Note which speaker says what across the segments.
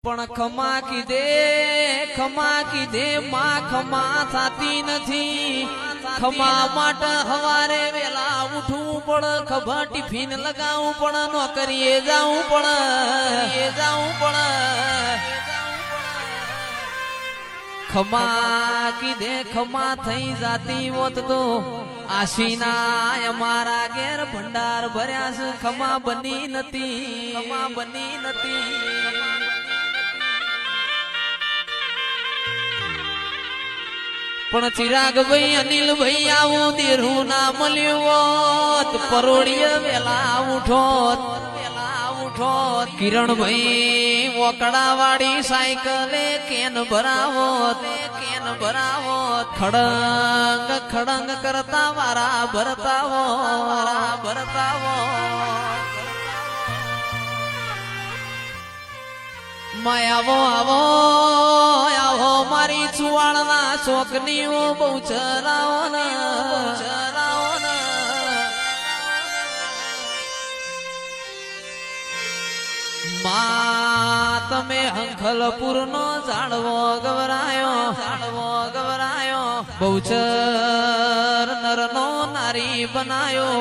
Speaker 1: પણ ખમા કીધે માં ખમા થાતી નથી. ખમા માટે હવારે વેલા ઉઠવું પડે, ખભા ટિફિન લગાવવું પડે, નોકરીએ જાવું પડે. ખમા કીધે ખમા થઈ જાતી હોત તો આશીના અમારા ઘેર ભંડાર ભર્યા છે. ખમા બની નથી. પણ ચિરાગભાઈ અનિલભાઈ આવું દેરું ના મળ્યું હોત, પરોળીએ વેલા ઉઠોત. કિરણભાઈ વકડા વાળી સાયકલે કેન ભરાવોત. ખડંગ કરતા વારા ભરતાવો. આવો મારી ચુવાળના શોકનીઓ બહુ ચરાવો ને. માં તમે હંખલપુર નો ઝાડવો ગવરાયો બહુચર નર નો નારી બનાયો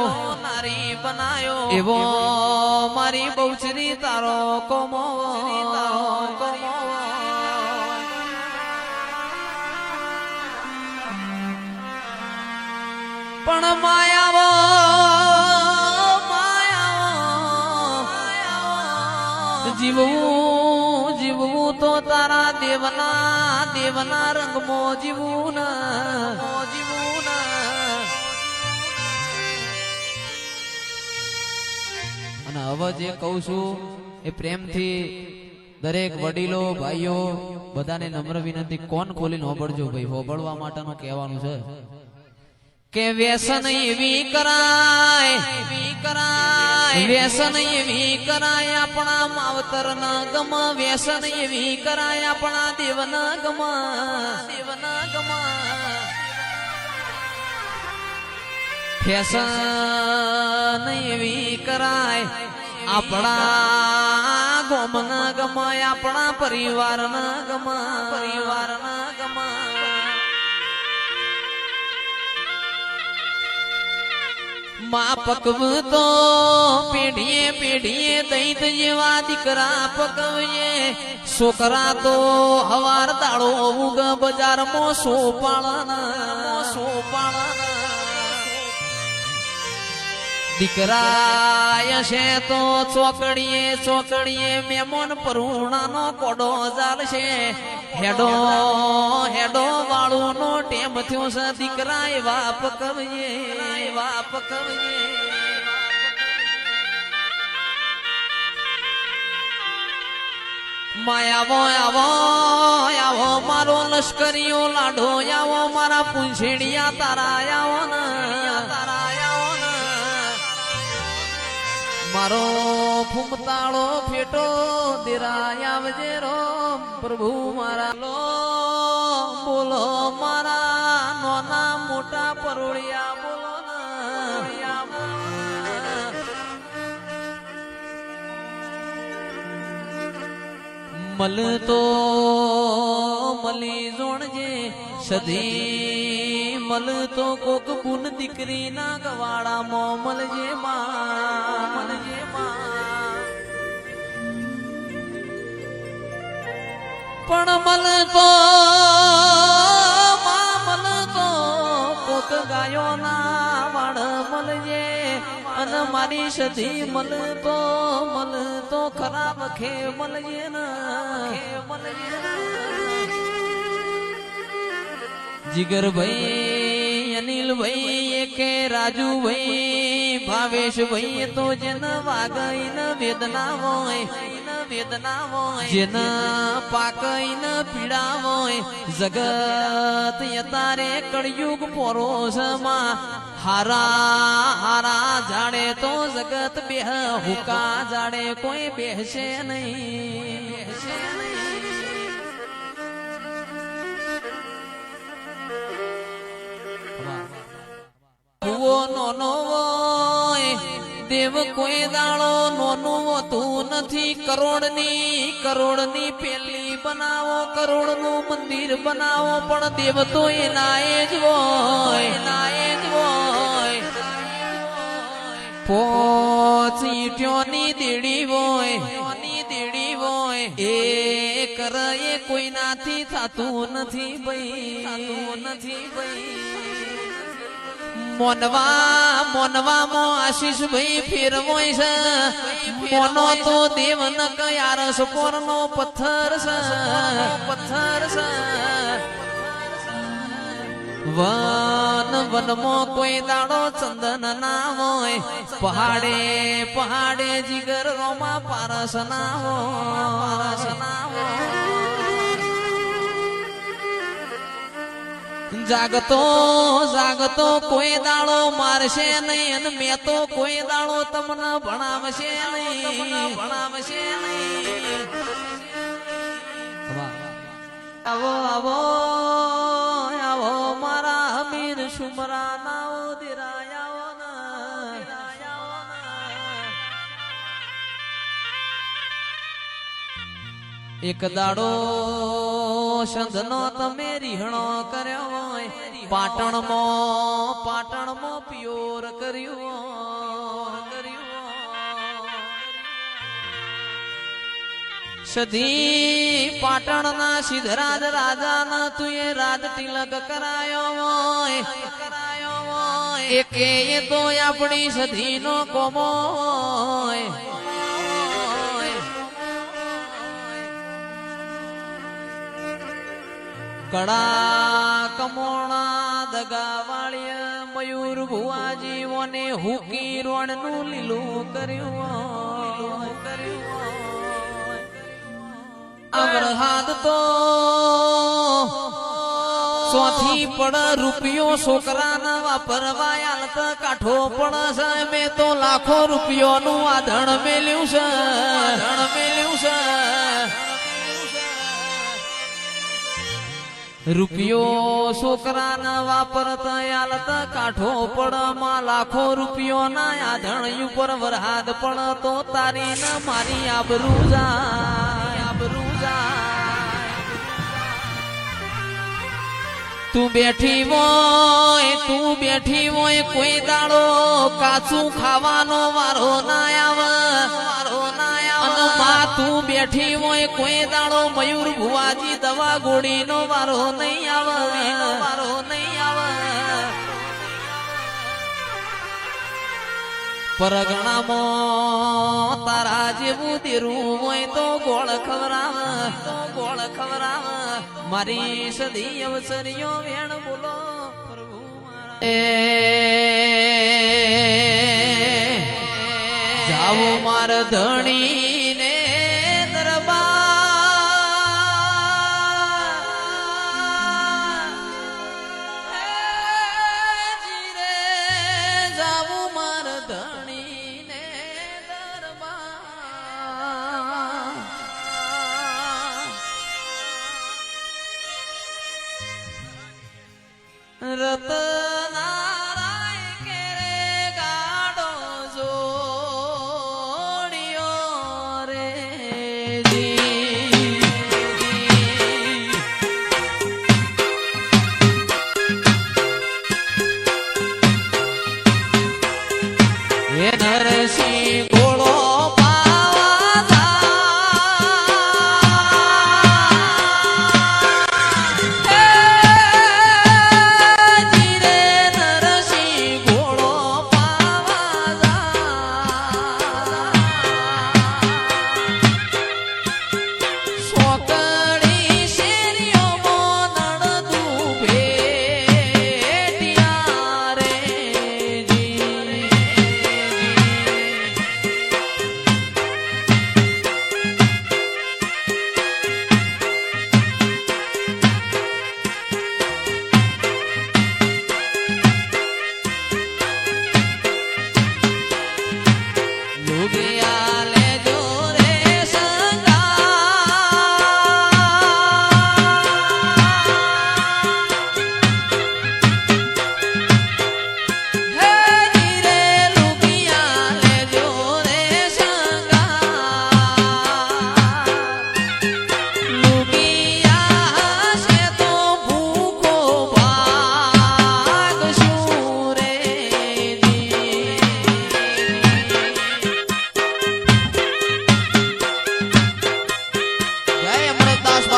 Speaker 1: એવો મારી બહુચરી તારો કોમો. પણ માયાવો જીવવું તો તારા દેવના રંગમાં જીવવું અને હવે જે કહું છું એ પ્રેમથી દરેક વડીલો ભાઈઓ બધાને નમ્ર વિનંતી, કોણ ખોલીને હોબળજો ભાઈ, હોબળવા માટેનું કહેવાનું છે કે વ્યસન એવી કરાય આપણા માવતર ના ગમ. વ્યસન એવી કરાય આપણા દેવ ના ગમ. ફેશન એવી કરાય આપણા ગોમ ના ગમ, આપણા પરિવાર ના ગમ. માં પકવ તો પેઢીએ દૈત જેવા દીકરા પકવીએ. છોકરા તો હવાર દાડો ઉગ બજારમાં સોપાળના. દીકરા છે તો ચોકડીએ મેમોન પરુણાનો કોડો ચાલશે. હેડો વાળું નો ટેમ થયો છે. દીકરા એવા પકવીએ. આવો મારો લશ્કરીઓ લાડો, આવો મારા પૂંછેડિયા તારા આવો ને. મારો ફૂમતાળો ફેટો દેરાય આવજે રો પ્રભુ મારા. બોલો મારા નોના મોટા પરોળિયા બોલો. મળતો મળી જોણજે સધી, મળતો કોક ગુણ દીકરી ના ગવાડામાં મળજે માં. પણ મળતો કોક ગાયો ના વાડ મળજે. અને મારી સધી મળતો ખરાબ ખે મળજે ને. જીગરભાઈ અનિલભાઈ એકે રાજુભાઈ ભાવેશભાઈ તો જેન વાગઈ ન વેદના હોય, જેન પાકઈ ન પીડા હોય. જગત યતારે કળયુગ પોરોસમાં હારા જાડે તો જગત બેહ, હુકા જાડે કોઈ બેહશે નહીં. દેવ કોઈ દાડો નોનું હોતું નથી. કરોડની પેલી બનાવો, કરોડનું મંદિર બનાવો, પણ દેવ તો એના જ હોય. પોચીટ્યોની દેડી હોય એ કરે કોઈ નાથી થતું નથી ભાઈ. મોનવામાં આશીષ ભાઈ ફેરવોય છે. મોનો તો દેવ ન કયાર સપોર નો પથ્થર છે. વનમાં કોઈ દાડો ચંદન ના હોય, પહાડે જીગર રોમાં પારસ ના હોય. જાગતો કોઈ દાડો મારશે નહીં, અને મેં તો કોઈ દાડો તમને ભણાવશે નહીં. આવો મારા અમીર શુમરા નાઓ દિરાયાઓ ના. એક દાડો સંધનો તમે રીહણો કર્યો હોય, પાટણમાં પ્યોર કર્યું. સધી પાટણના સિદ્ધરાજ રાજાના તુએ રાજ તિલક કરાયો હોય. એકે તો આપણી સધીનો કોમો હોય. કડા કમોણા દગાવાળીય મયુર ભુવાજીઓને હુકી રોણનું લીલું કર્યું. અમરહાદ તો સોથી પડ રૂપિયો છોકરાના વાપરવા આલત કાઠો પડ છે. મેં તો લાખો રૂપિયોનું આધણ મેલ્યું છે. રૂપિયો છોકરાના વાપરતા આલત કાઠો પડ માં લાખો રૂપિયો ના આધણ ઉપર વરહાદ પણ તો તારી ન મારી આબરૂ જાય. તું બેઠી હોય કોઈ દાડો કાચું ખાવાનો વારો ના આવે. તું બેઠી હોય કોઈ દાડો મયુર ભુવાજી દવા ગોળીનો વારો નહીં આવે. પરગણામાં તારા જેવું દેરું હોય તો ગોળ ખવરાવે. મારી સદી અવસરીઓ વેણ બોલો પ્રભુ જાવો માર ધણી ને રતનારાય કેરે ગાડો જોડિયો રે એ નરસિંહ ગોળો પાવા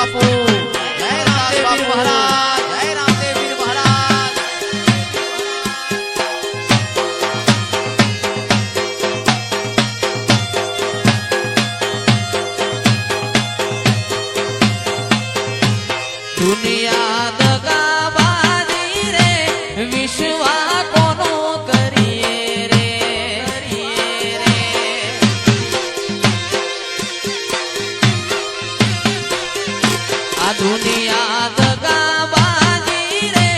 Speaker 1: બાપુ, જય રામદેવ પીર મહારાજ, જય રામદેવ પીર મહારાજ. દુનિયા દગાબાજી રે વિશ્વા કોનો કરીએ રે, આ દુનિયા દગાબાજી રે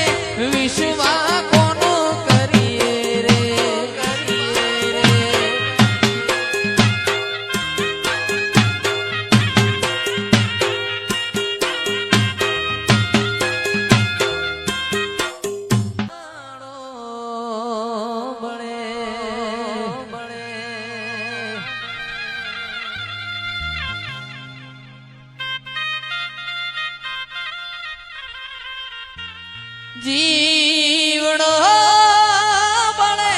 Speaker 1: વિશ્વા કોનો કરીએ રે. જીવડો બળે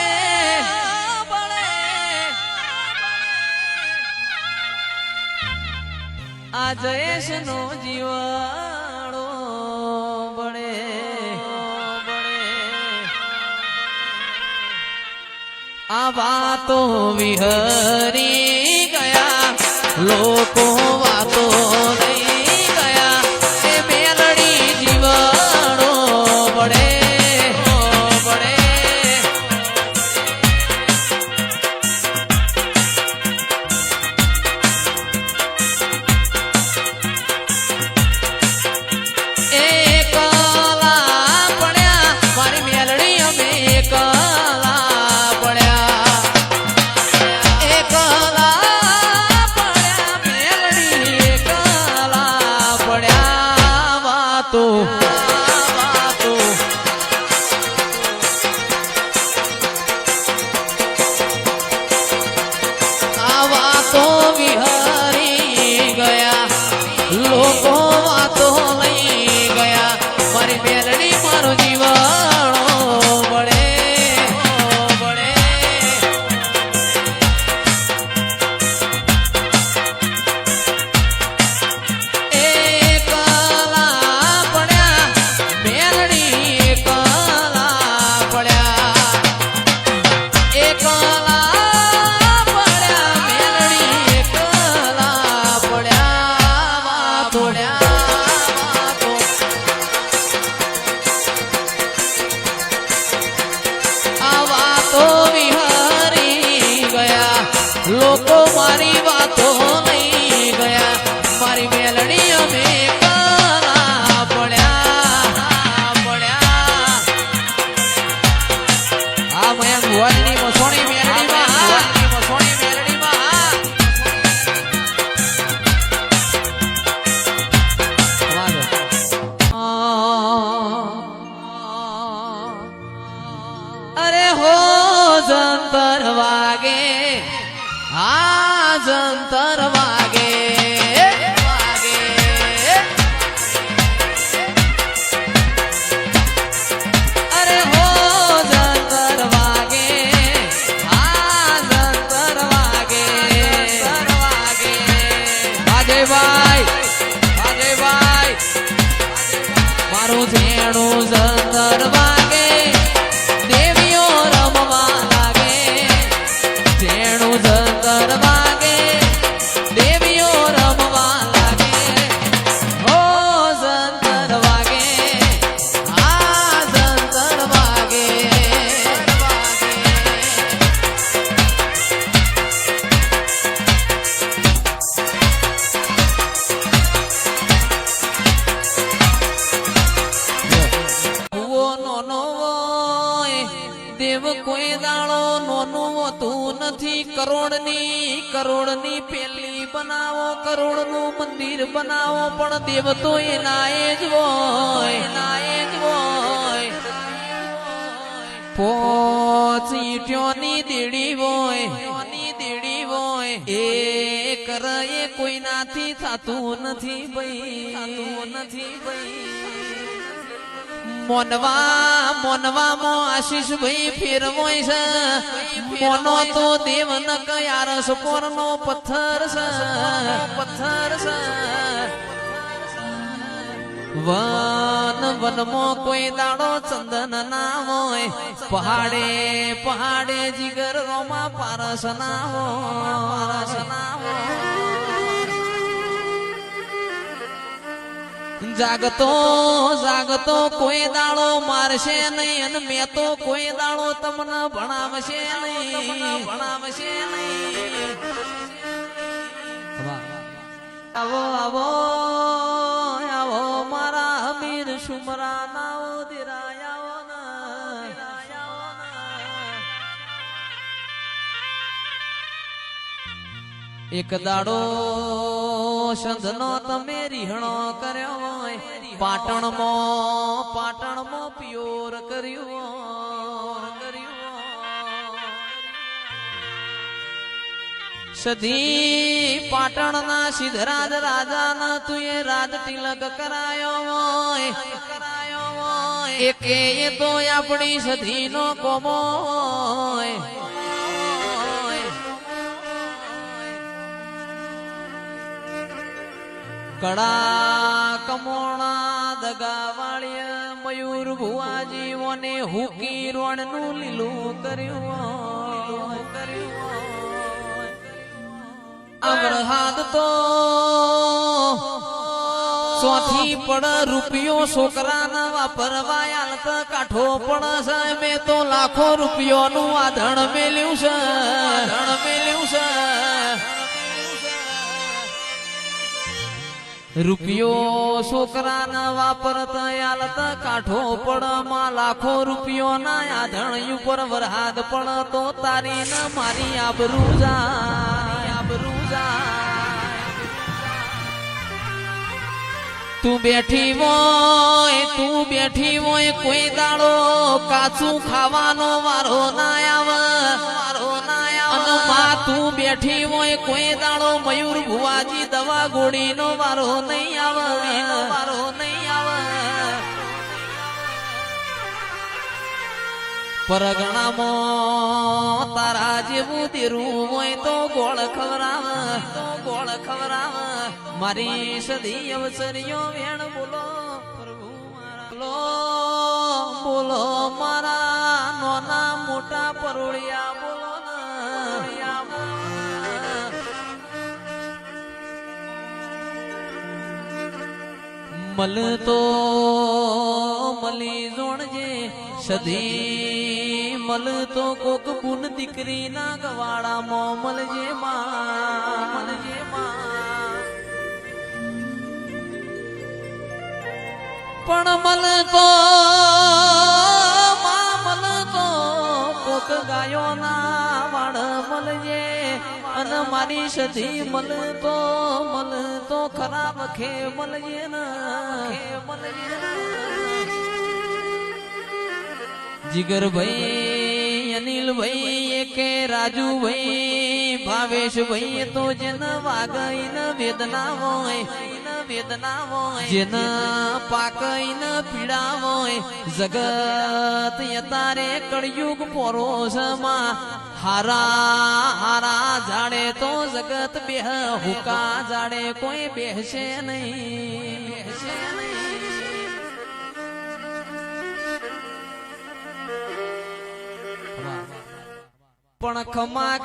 Speaker 1: આ જયેશ નો જીવાડો બળે, આ વાતો વિહરી ગયા, લોકો વાતો લઈ ગયા, એ મેલડી જીવાડો બળે. લોકો વાતો લઈ ગયા, મારી મેલડી મારો જીવાણો બળે. એકલા પડ્યા મેલડી, એકલા પડ્યા, એકલા લોકો મારી વાતો લઈ ગયા, મારી મેલડી અમે કલા પડ્યા. આ મયંક ભુવાજીની મસોણી મેલડીમાં, મસોણી મેલડીમાં અરે હો જંતર વાગે, આ જંતર વાગે, અરે હો જંતર વાગે, આ જંતર વાગે. અજયભાઈ મારું ઝેણું જંતર વાગે, દેવીઓ રમવા લાગે, ઝેણું જંતર વાગે, દેવીઓ રમવા લાગે, હો જંતર વાગે, આ જંતર વાગે. દેવ કોઈ દાડો નોનું હોતું નથી, કરોડની પેલી બનાવો, કરોડનું મંદિર બનાવો, પણ દેવ તો એનાય જ હોય. પોચીટ્યોની દેડી હોય, એ કરે કોઈનાથી થતું નથી ભાઈ. મોનવામાં આશીષભાઈ ફેરવોય છે, મોનો તો દેવ ન કયારસ પોરનો પથ્થર છે. વન વનમાં કોઈ દાડો ચંદન ના હોય, પહાડે પહાડે જીગર રોમા પારસ ના હોય. જાગતો જાગતો કોઈ દાડો મારશે નહીં, અને મેં તો કોઈ દાડો તમને ભણાવશે નહીં. આવો આવો આવો મારા અમીર સુમરા નાઓ દિરાયાઓ ના. એક દાડો સંધનો તમે રીહણો કર્યો હોય, પાટણમાં પ્યોર કર્યું. સધી પાટણના સિદ્ધરાજ રાજાના તુએ રાજ તિલક કરાયો હોય. એકે એ તો આપણી સધીનો કોમો હોય. કડા કમોણા દગાવાળીય મયુર ભુવાજીઓને હુકી રોણનું લીલું કર્યું. અમરહાદ તો ચોથી પણ રૂપિયો છોકરાના વાપરવાયાલ તો કાઠો પણ છે. મેં તો લાખો રૂપિયોનું આધણ મેલ્યું છે. રૂપિયો છોકરાના વાપરતા યાલતા કાઠો પણ માં લાખો રૂપિયો ના આધણ ઉપર વરહાદ પણ તો તારી ન મારી આબરૂ જાય. તું બેઠી હોય કોઈ દાડો કાચું ખાવાનો વારો ના આવે. તું બેઠી હોય કોઈ દાડો મયુર ભુવાજી દવા ગોળી નો વારો નહીં આવે. પરગણામાં તારા જેવું દેરું હોય તો ગોળ ખવરાવ. મારી સદી અવસરીઓ વેણ બોલો પ્રભુ બોલો મારા નોના મોટા પરોળિયા બોલો. મલતો મલી જોણજે સધી મલતો કોક બુન દીકરી ના ગવાડામાં મલજે માં. પણ મલતો કોક ગાયો ના વાડ મલજે. અને મારી સધી મલતો ખરાબ ખે મલજે ના. જીગરભાઈ અનિલભાઈ એકે રાજુભાઈ ભાવેશભાઈ તો જેન વાગઈ ન વેદના હોય, જેન પાકઈ ન પીડા હોય. જગત યતારે કળયુગ પોરોસમાં હારા જાડે તો જગત બેહ, હુકા જાડે કોઈ બેહશે નહીં. પણ ખમા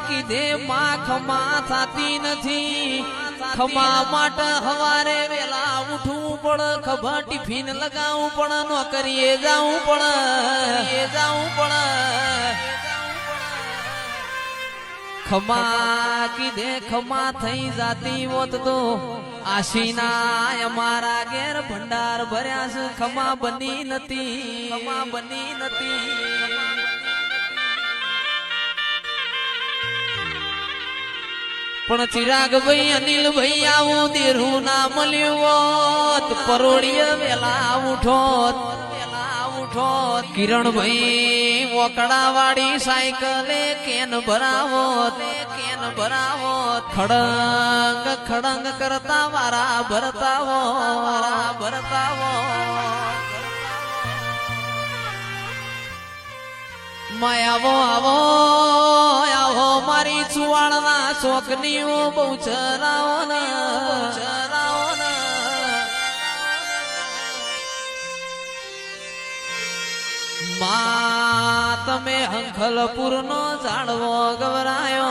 Speaker 1: કીધે માં ખમા થાતી નથી. ખમા માટે હવારે વેલા ઉઠવું પડે, ખભા ટિફિન લગાવવું પડે, નોકરીએ જાવું પડે. ખમા કીધે ખમા થઈ જાતી હોત તો આશીના અમારા ઘેર ભંડાર ભર્યા છે. ખમા બની નથી. પણ ચિરાગભાઈ અનિલભાઈ આવું દેરું ના મળ્યું હોત, પરોળીએ વેલા ઉઠોત. કિરણભાઈ વોકડા વાળી સાયકલે કેન ભરાવોત. ખડંગ કરતા વારા ભરતાવો. આવો મારી ચુવાળના શોખની બહુ ચરાવો. તમે અંખલપુર નો ઝાડવો ગવરાયો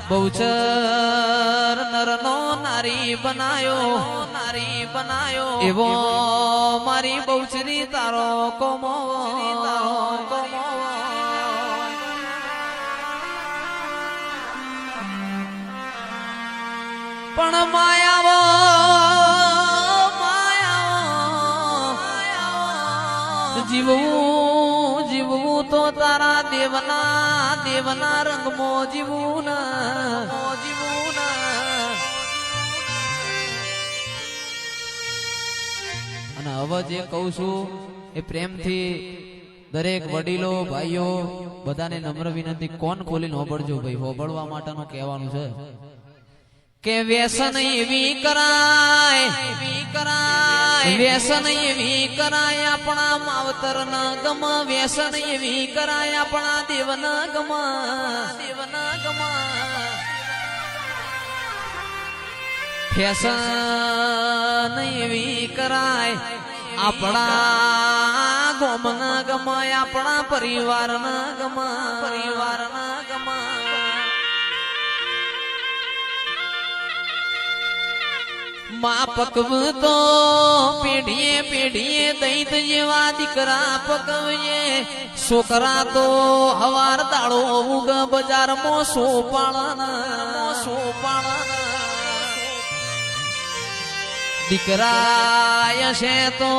Speaker 1: બહુચર નરનો નારી બનાયો એવો મારી બહુચરી તારો કોમો પણ માયાવો જીવવું તો તારા દેવના રંગમાં જીવવું ના અને હવે જે કહું છું એ પ્રેમથી દરેક વડીલો ભાઈઓ બધાને નમ્ર વિનંતી કોણ ખોલીને હોબળજો ભાઈ હોબળવા માટેનું કહેવાનું છે કે વ્યસન એવી કરાય આપણા માવતર ન ગમ વ્યસન એવી કરાય આપણા દેવ ન ગમ ફેશન એવી કરાય આપણા ગોમ ન ગમ આપણા પરિવાર ન ગમ માં પકવ તો પેઢીએ દૈત જેવા દીકરા પકવીએ છોકરા તો હવાર દાડો ઉગ બજારમાં સોપાળા દીકરા છે તો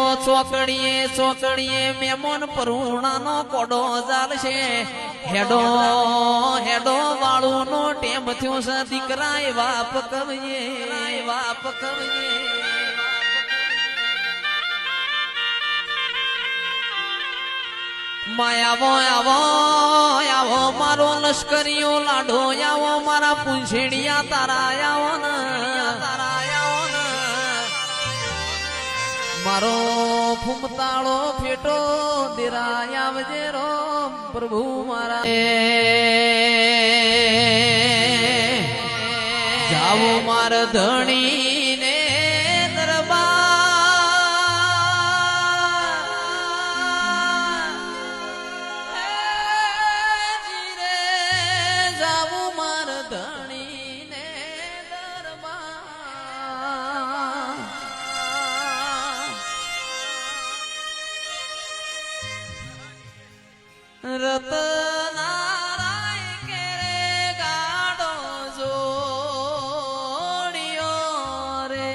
Speaker 1: ચોકડીએ મેમોન પરુણાનો કોડો ચાલશે હેડો વાળું નો ટેમ થયો છે દીકરા એવા પકવીએ આવો મારો લશ્કરીઓ લાડો આવો મારા પૂંછેડિયા તારા આવો મારો ફૂમતાળો ફેટો દેરાય આવજે રો પ્રભુ મારા જાવો માર ધણી ને દરબાર જીરે જાવો માર ધણી ને દરબાર રતનારાય કેરે ગાડો જોડિયો રે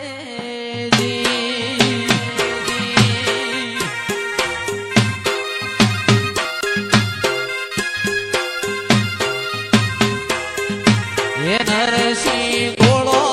Speaker 1: એ નરસિંહ ગોળો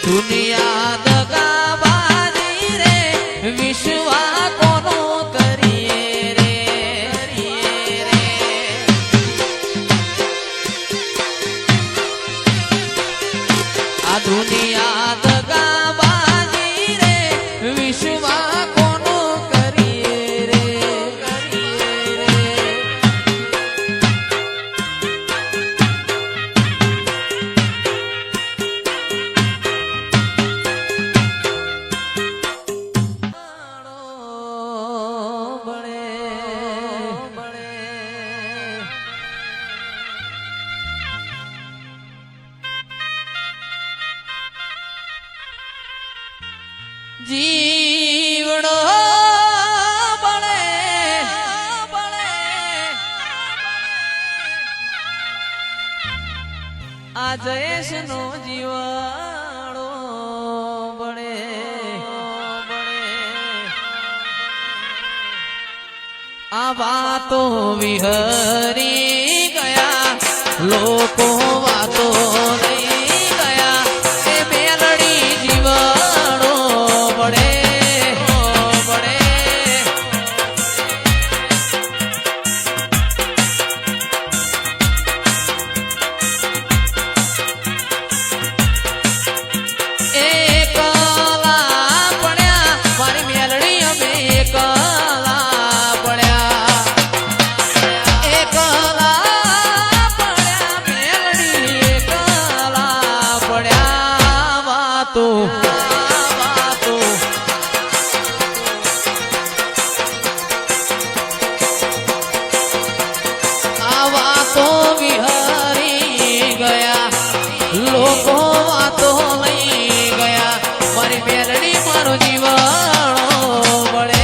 Speaker 1: દુનિયા દગાબાજી રે વિશ્વા કોનો કરીએ રે આ દુનિયા દગાબાજી રે જીવડો બળે આ જયેશ નો જીવાડો બળે આ વાતો વિહરી ગયા લોકો વાતો લઈ ગયા એ મેલડી જીવાડો બળે લોકો વાતો લઈ ગયા મારી મેલડી મારો જીવાણો બળે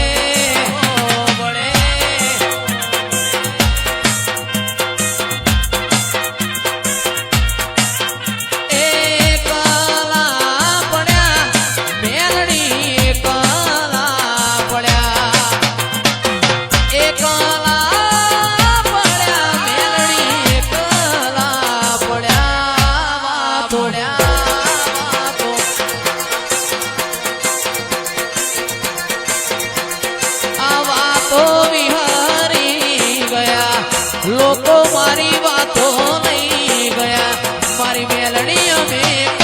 Speaker 1: એકલા પડ્યા મેલડી એકલા પડ્યા એકલા પડ્યા મેલડી એકલા પડ્યા લોકો મારી વાતો નહીં ગયા મારી મેલડી અમે